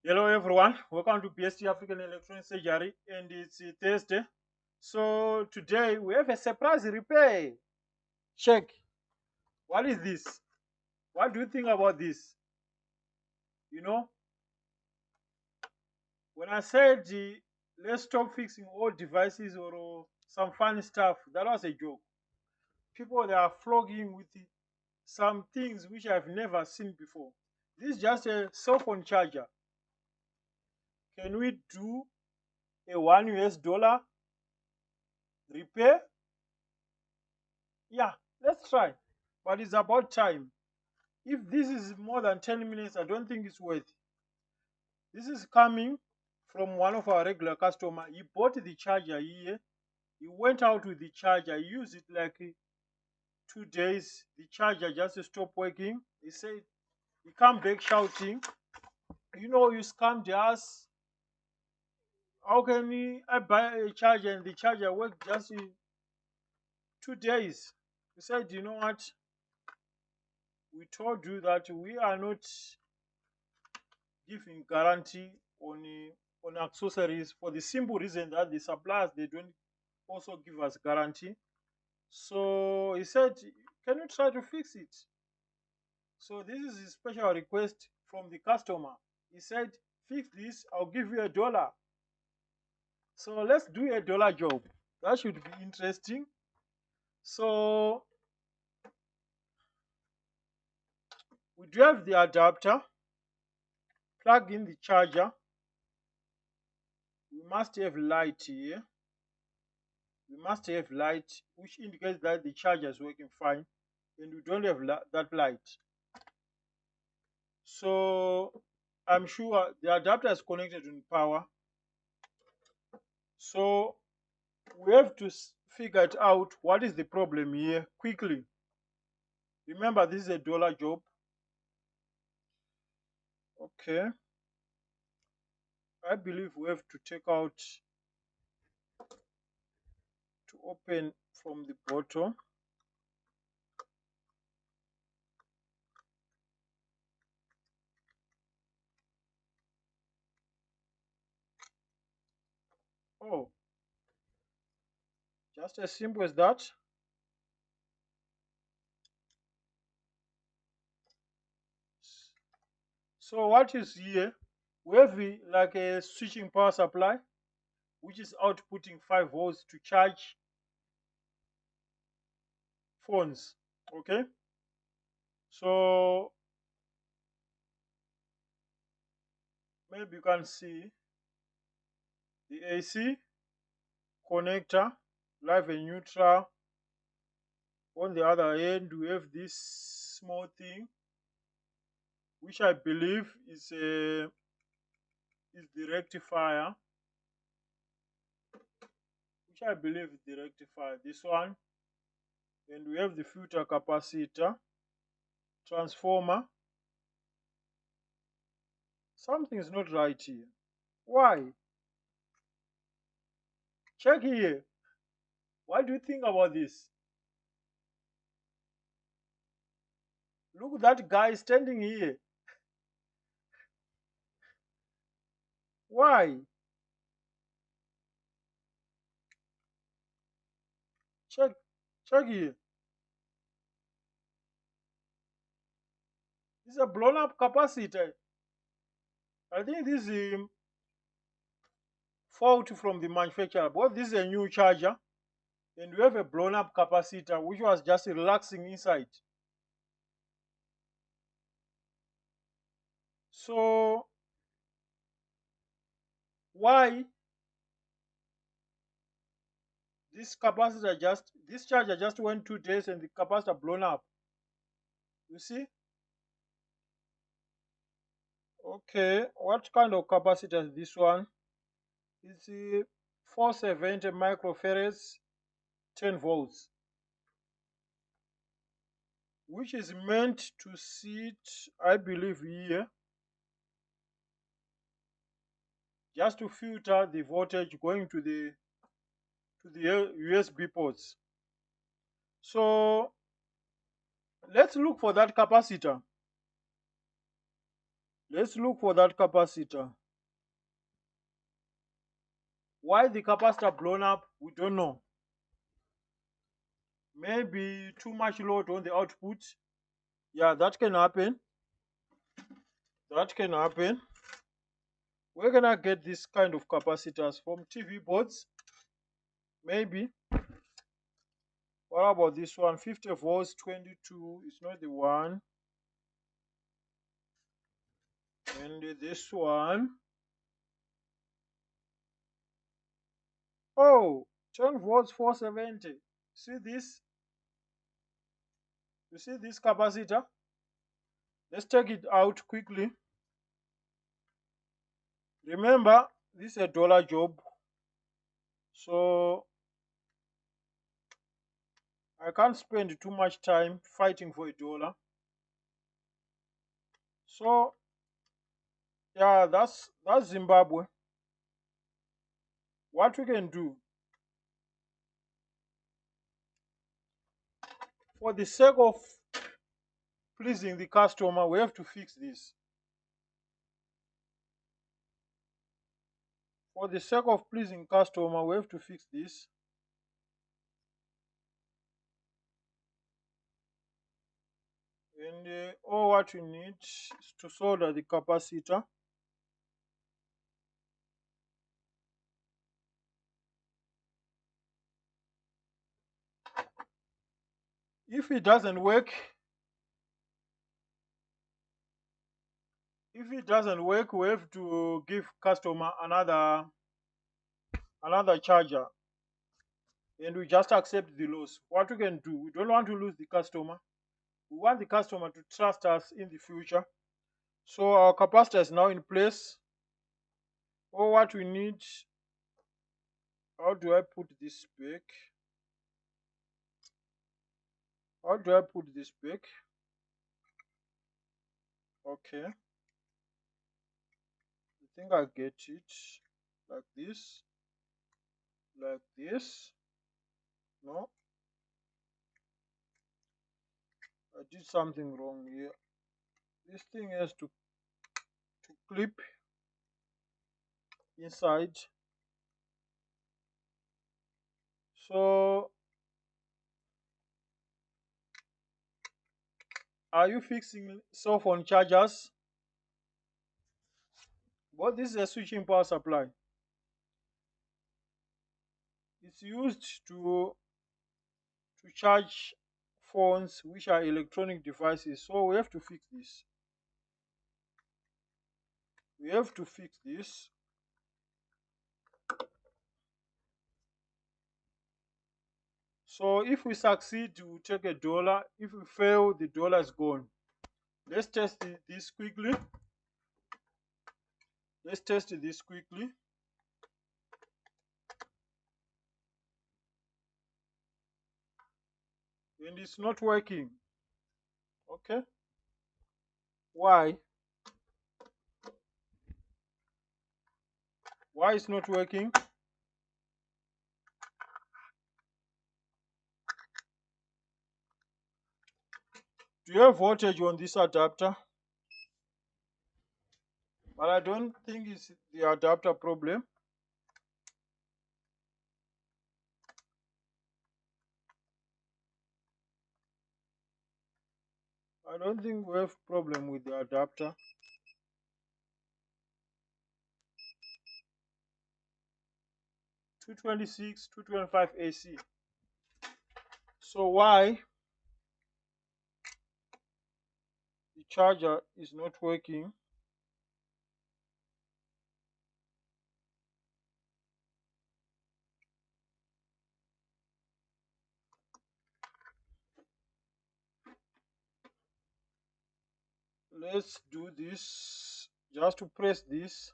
Hello everyone, welcome to PST African Electronic Surgery and it's Thursday. So today we have a surprise repair. Check. What is this? What do you think about this? You know, when I said let's stop fixing old devices or some funny stuff, that was a joke. People they are flogging with some things which I've never seen before. This is just a cell phone charger. Can we do a $1 repair? Yeah, let's try. But it's about time. If this is more than 10 minutes, I don't think it's worth. This is coming from one of our regular customer. He bought the charger here. He went out with the charger. He used it like 2 days. The charger just stopped working. He said he come back shouting, you scammed us. How can I buy a charger and the charger worked just in 2 days? He said, you know what? We told you that we are not giving guarantee on accessories for the simple reason that the suppliers they don't also give us guarantee. So he said, can you try to fix it? So this is a special request from the customer. He said, fix this, I'll give you $1. So let's do $1 job. That should be interesting. So we do have the adapter, plug in the charger. We must have light here. We must have light which indicates that the charger is working fine, and we don't have that light. So I'm sure the adapter is connected to power. So we have to figure it out what is the problem here quickly. Remember, this is a dollar job. Okay, I believe we have to take out to open from the bottom. Oh, just as simple as that. So what is here? We have like a switching power supply which is outputting 5 volts to charge phones. Okay, so maybe you can see the AC connector, live and neutral. On the other end, we have this small thing, which I believe is the rectifier. Which I believe is the rectifier. This one, and we have the filter capacitor, transformer. Something is not right here. Why? Check here. What do you think about this? Look at that guy standing here. Why? Check, check here. This is a blown up capacitor. I think this is fault from the manufacturer. But this is a new charger, and we have a blown up capacitor which was just relaxing inside. So why this charger just went 2 days and the capacitor blown up? You see? Okay, what kind of capacitor is this one? It's a 470 microfarads, 10 volts, which is meant to sit, I believe, here just to filter the voltage going to the USB ports. So let's look for that capacitor. Let's look for that capacitor. Why the capacitor blown up, we don't know. Maybe too much load on the output. Yeah, that can happen. That can happen. We're gonna get this kind of capacitors from TV boards. Maybe. What about this one? 50 volts, 22. It's not the one. And this one. Oh, 10 volts, 470. See this? You see this capacitor? Let's take it out quickly. Remember, this is a dollar job. So I can't spend too much time fighting for a dollar. So yeah, that's Zimbabwe. What we can do, for the sake of pleasing the customer, we have to fix this. For the sake of pleasing customer, we have to fix this. And all what we need is to solder the capacitor. If it doesn't work, we have to give customer another charger, and we just accept the loss. What we can do, we don't want to lose the customer. We want the customer to trust us in the future. So our capacitor is now in place. All what we need, how do I put this back? How do I put this back? Okay, I think I get it. Like this, like this. No, I did something wrong here. This thing has to clip inside. So are you fixing cell phone chargers? But this is a switching power supply. It's used to charge phones, which are electronic devices. So we have to fix this. We have to fix this. So if we succeed, we take a dollar. If we fail, the dollar is gone. Let's test this quickly. Let's test this quickly. And it's not working. Okay. Why? Why it's not working? Do you have voltage on this adapter? But I don't think it's the adapter problem. I don't think we have problem with the adapter. $226, $225 AC. So why the charger is not working? Let's do this. Just to press this.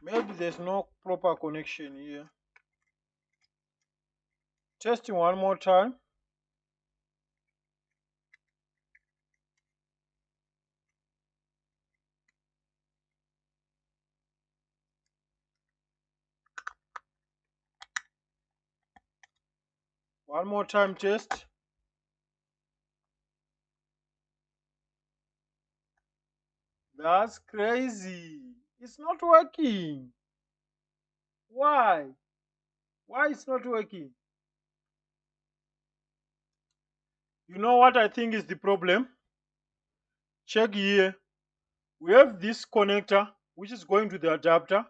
Maybe there's no proper connection here. Testing one more time. One more time test. That's crazy. It's not working. Why? Why it's not working? You know what I think is the problem? Check here. We have this connector which is going to the adapter.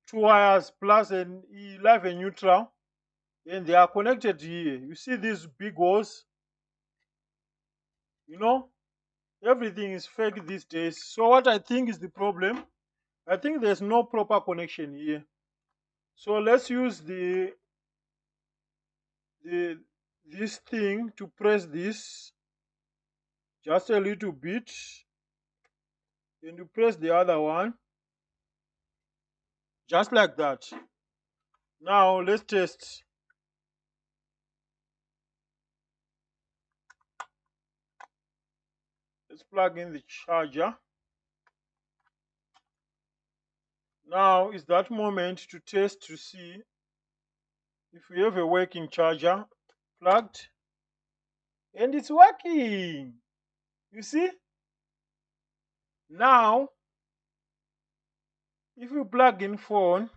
Two wires plus an live and neutral. And they are connected here. You see these big holes? You know, everything is fake these days. So what I think is the problem? I think there's no proper connection here. So let's use the this thing to press this just a little bit, and you press the other one just like that. Now let's test. Let's plug in the charger. Now is that moment to test to see if we have a working charger plugged, and it's working. You see? Now if you plug in phone,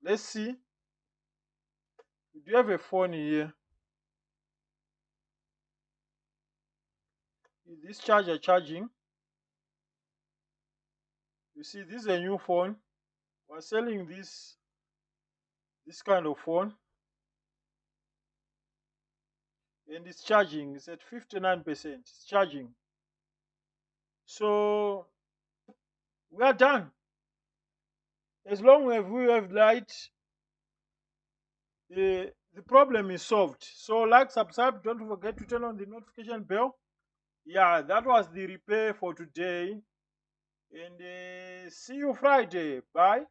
let's see. We do have a phone here. Is this charger charging? You see, this is a new phone. We're selling this kind of phone, and it's charging. It's at 59%. It's charging. So we are done. As long as we have light, the problem is solved. So like, subscribe, don't forget to turn on the notification bell. Yeah, that was the repair for today, and see you Friday. Bye.